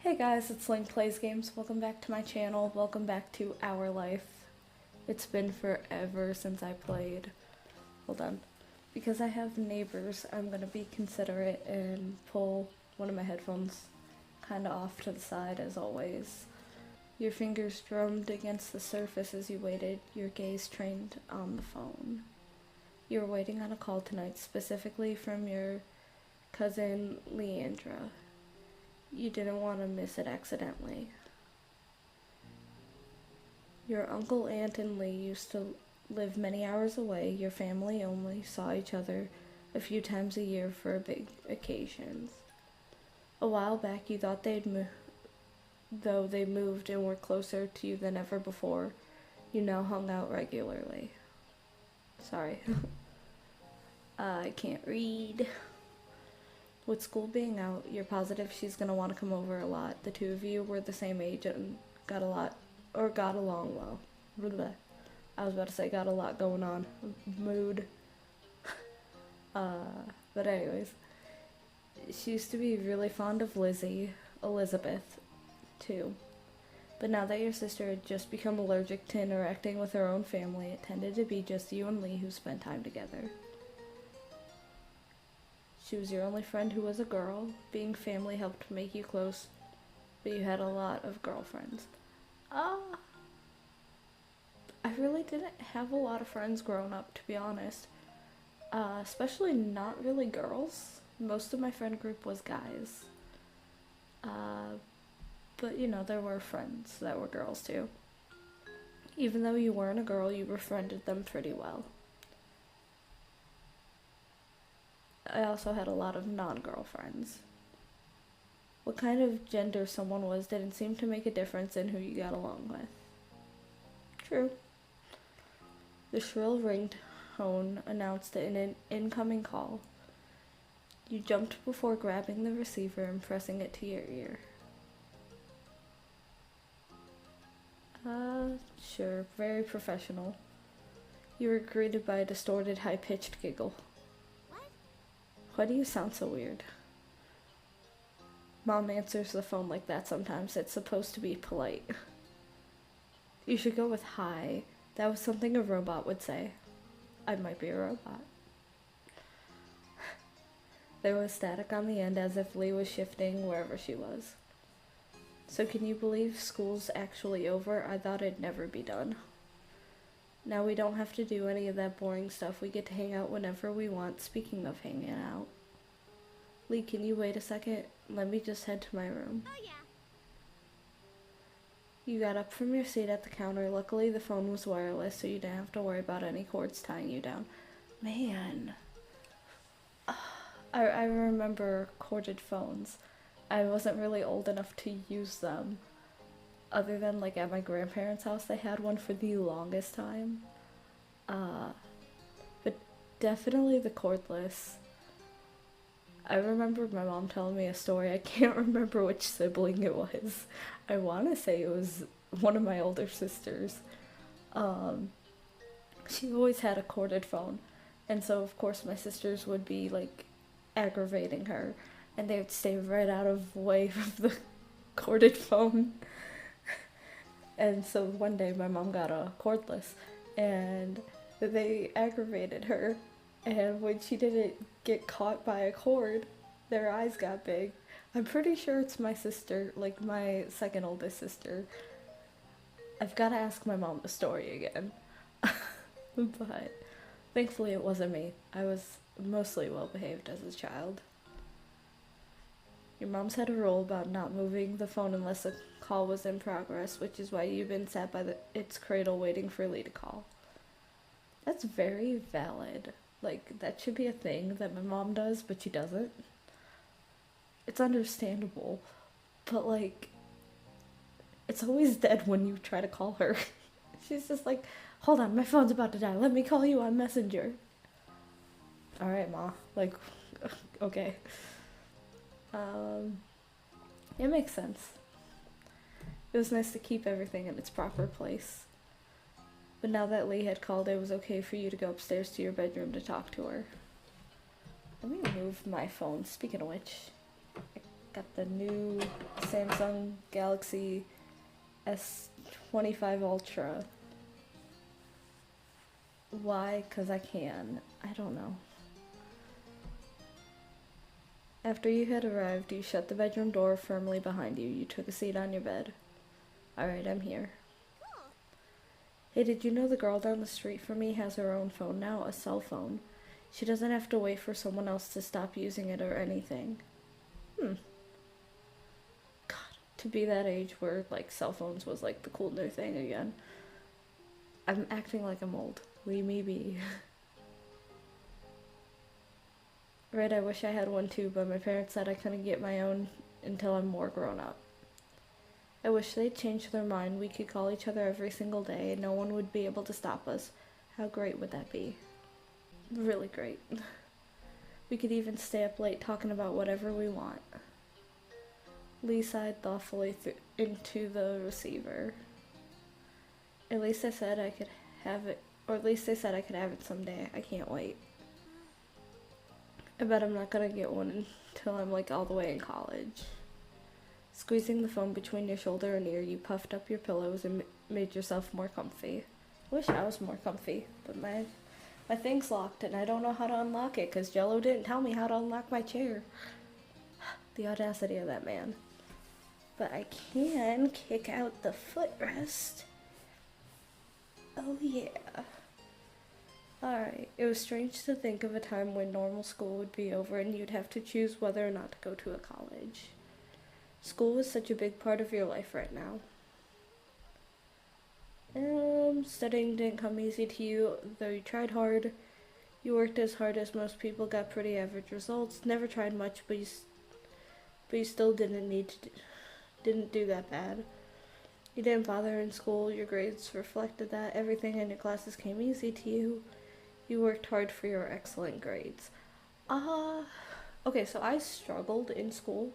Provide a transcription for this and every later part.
Hey guys, it's LynkPlaysGames. Welcome back to my channel. Welcome back to our life. It's been forever since I played. Hold on. Because I have neighbors, I'm gonna be considerate and pull one of my headphones kinda off to the side as always. Your fingers drummed against the surface as you waited, your gaze trained on the phone. You were waiting on a call tonight, specifically from your cousin Leandra. You didn't want to miss it accidentally. Your uncle, aunt, and Lee used to live many hours away. Your family only saw each other a few times a year for big occasions. A while back, you thought though they moved and were closer to you than ever before, you now hung out regularly. Sorry. I can't read. With school being out, you're positive she's gonna want to come over a lot. The two of you were the same age and got along well. Blah. I was about to say got a lot going on. Mood. But anyways, she used to be really fond of Elizabeth, too. But now that your sister had just become allergic to interacting with her own family, it tended to be just you and Lee who spent time together. She was your only friend who was a girl. Being family helped make you close, but you had a lot of girlfriends. I really didn't have a lot of friends growing up, to be honest. Especially not really girls. Most of my friend group was guys. But you know, there were friends that were girls too. Even though you weren't a girl, you befriended them pretty well. I also had a lot of non-girlfriends. What kind of gender someone was didn't seem to make a difference in who you got along with. True. The shrill ringtone announced an incoming call. You jumped before grabbing the receiver and pressing it to your ear. Sure, very professional. You were greeted by a distorted, high-pitched giggle. Why do you sound so weird? Mom answers the phone like that sometimes. It's supposed to be polite. You should go with hi. That was something a robot would say. I might be a robot. There was static on the end as if Lee was shifting wherever she was. So can you believe school's actually over? I thought it'd never be done. Now we don't have to do any of that boring stuff. We get to hang out whenever we want. Speaking of hanging out. Lee, can you wait a second? Let me just head to my room. Oh yeah. You got up from your seat at the counter. Luckily the phone was wireless, so you didn't have to worry about any cords tying you down. Man. I remember corded phones. I wasn't really old enough to use them. Other than like at my grandparents' house, they had one for the longest time. But definitely the cordless. I remember my mom telling me a story. I can't remember which sibling it was. I want to say it was one of my older sisters. She always had a corded phone. And so of course my sisters would be like aggravating her. And they would stay right out of the way of the corded phone. And so one day my mom got a cordless and they aggravated her. And when she didn't get caught by a cord, their eyes got big. I'm pretty sure it's my sister, like my second oldest sister. I've got to ask my mom the story again. But thankfully it wasn't me. I was mostly well behaved as a child. Your mom's had a rule about not moving the phone unless a call was in progress, which is why you've been sat by its cradle waiting for Lee to call. That's very valid. Like, that should be a thing that my mom does, but she doesn't. It's understandable, but like, it's always dead when you try to call her. She's just like, hold on, my phone's about to die, let me call you on Messenger. Alright, Ma. Like, okay. It makes sense. It was nice to keep everything in its proper place. But now that Lee had called, it was okay for you to go upstairs to your bedroom to talk to her. Let me move my phone. Speaking of which, I Got the new Samsung Galaxy S25 Ultra. Why? 'Cause I can. I don't know. After you had arrived, you shut the bedroom door firmly behind you. You took a seat on your bed. Alright, I'm here. Hey, did you know the girl down the street from me has her own phone now? A cell phone. She doesn't have to wait for someone else to stop using it or anything. God, to be that age where, like, cell phones was, like, the cool new thing again. I'm acting like I'm old. Leave me be. Right, I wish I had one too, but my parents said I couldn't get my own until I'm more grown up. I wish they'd change their mind. We could call each other every single day and no one would be able to stop us. How great would that be? Really great. We could even stay up late talking about whatever we want. Lee sighed thoughtfully into the receiver. At least I said I could have it, or at least they said I could have it someday. I can't wait. I bet I'm not gonna get one until I'm like all the way in college. Squeezing the phone between your shoulder and ear, you puffed up your pillows and made yourself more comfy. Wish I was more comfy, but my thing's locked and I don't know how to unlock it because Jello didn't tell me how to unlock my chair. The audacity of that man. But I can kick out the footrest. Oh yeah. Alright, it was strange to think of a time when normal school would be over and you'd have to choose whether or not to go to a college. School was such a big part of your life right now. Studying didn't come easy to you, though you tried hard. You worked as hard as most people, got pretty average results, never tried much, but you still didn't do that bad. You didn't bother in school, your grades reflected that, everything in your classes came easy to you. You worked hard for your excellent grades. Okay, so I struggled in school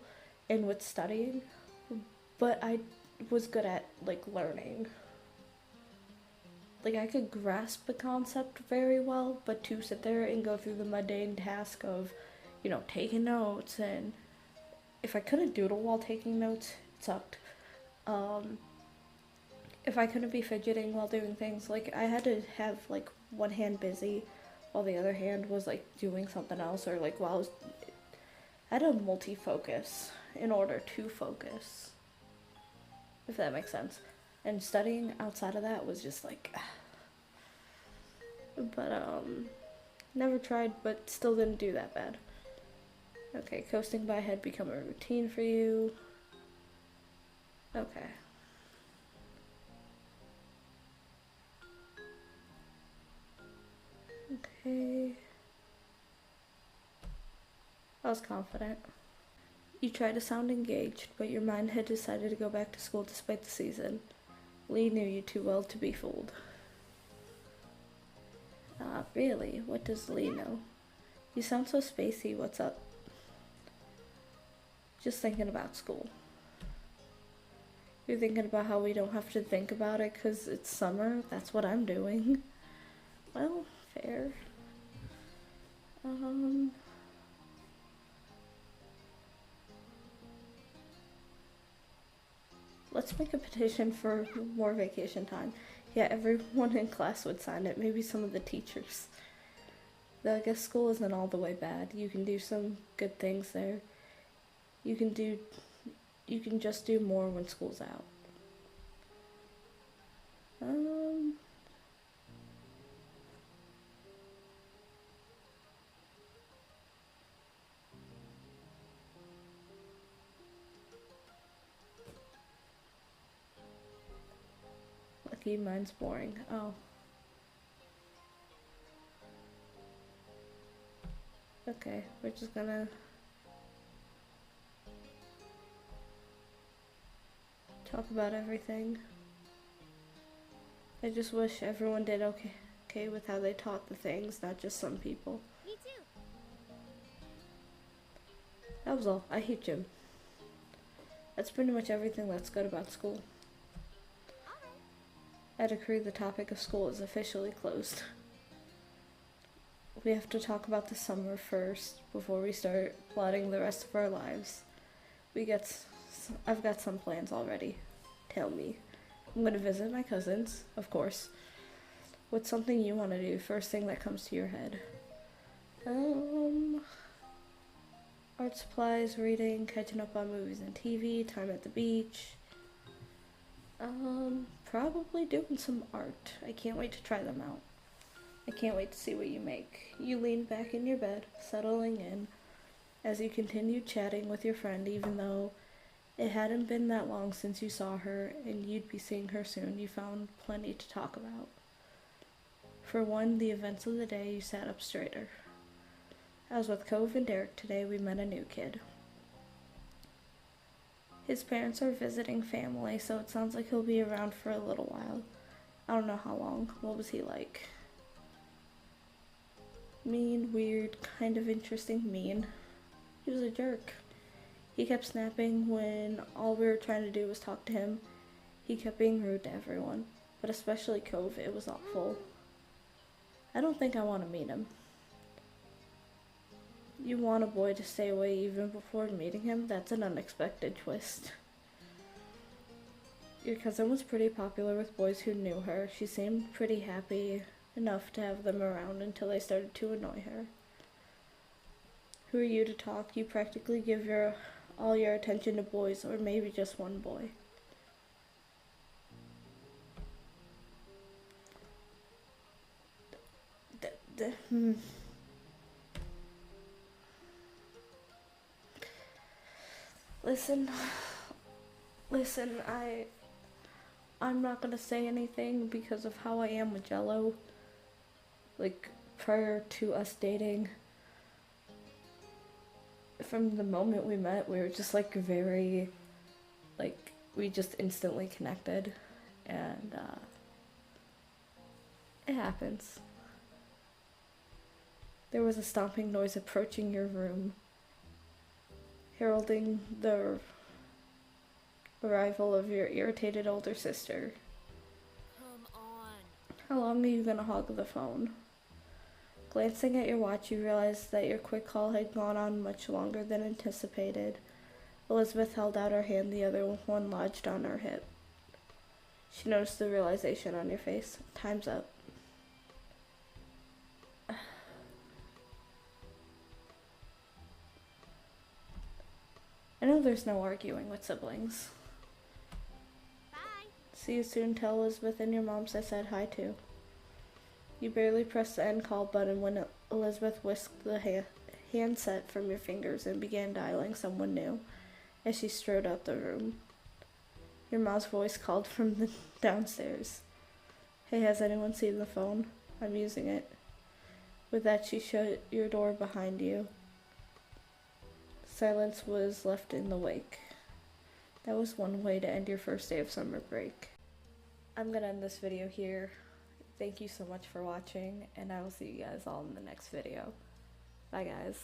and with studying, but I was good at, like, learning. Like, I could grasp the concept very well, but to sit there and go through the mundane task of, you know, taking notes, and if I couldn't doodle while taking notes, it sucked. If I couldn't be fidgeting while doing things, like, I had to have, like, one hand busy while the other hand was, like, doing something else, or, like, I had to multi-focus in order to focus, if that makes sense. And studying outside of that was just, like, but, never tried, but still didn't do that bad. Okay, coasting by had become a routine for you. Okay. Okay. I was confident. You tried to sound engaged, but your mind had decided to go back to school despite the season. Lee knew you too well to be fooled. Really? What does Lee know? You sound so spacey, what's up? Just thinking about school. You're thinking about how we don't have to think about it because it's summer? That's what I'm doing. Well, fair. Let's make a petition for more vacation time. Yeah, everyone in class would sign it, maybe some of the teachers. Though I guess school isn't all the way bad. You can do some good things there. You can just do more when school's out. Lucky, mine's boring. Oh. Okay, we're just gonna talk about everything. I just wish everyone did okay with how they taught the things, not just some people. Me too. That was all. I hate gym. That's pretty much everything that's good about school. I decree the topic of school is officially closed. We have to talk about the summer first before we start plotting the rest of our lives. I've got some plans already. Tell me. I'm gonna visit my cousins, of course. What's something you want to do? First thing that comes to your head. Art supplies, reading, catching up on movies and TV, time at the beach. Probably doing some art. I can't wait to try them out. I can't wait to see what you make. You lean back in your bed, settling in, as you continued chatting with your friend, even though it hadn't been that long since you saw her and you'd be seeing her soon. You found plenty to talk about. For one, the events of the day, you sat up straighter. As with Cove and Derek today, we met a new kid. His parents are visiting family, so it sounds like he'll be around for a little while. I don't know how long. What was he like? Mean, weird, kind of interesting. Mean. He was a jerk. He kept snapping when all we were trying to do was talk to him. He kept being rude to everyone, but especially Cove. It was awful. I don't think I want to meet him. You want a boy to stay away even before meeting him? That's an unexpected twist. Your cousin was pretty popular with boys who knew her. She seemed pretty happy enough to have them around until they started to annoy her. Who are you to talk? You practically give all your attention to boys, or maybe just one boy. Listen, I'm not gonna say anything because of how I am with Jello. Like, prior to us dating, from the moment we met, we were just like very, like, we just instantly connected, and it happens. There was a stomping noise approaching your room, heralding the arrival of your irritated older sister. Come on. How long are you gonna hog the phone? Glancing at your watch, you realized that your quick call had gone on much longer than anticipated. Elizabeth held out her hand, the other one lodged on her hip. She noticed the realization on your face. Time's up. I know there's no arguing with siblings. Bye. See you soon. Tell Elizabeth and your mom I said hi too. You barely pressed the end call button when Elizabeth whisked the handset from your fingers and began dialing someone new as she strode out the room. Your mom's voice called from the downstairs. Hey, has anyone seen the phone? I'm using it. With that, she shut your door behind you. Silence was left in the wake. That was one way to end your first day of summer break. I'm gonna end this video here. Thank you so much for watching, and I will see you guys all in the next video. Bye guys.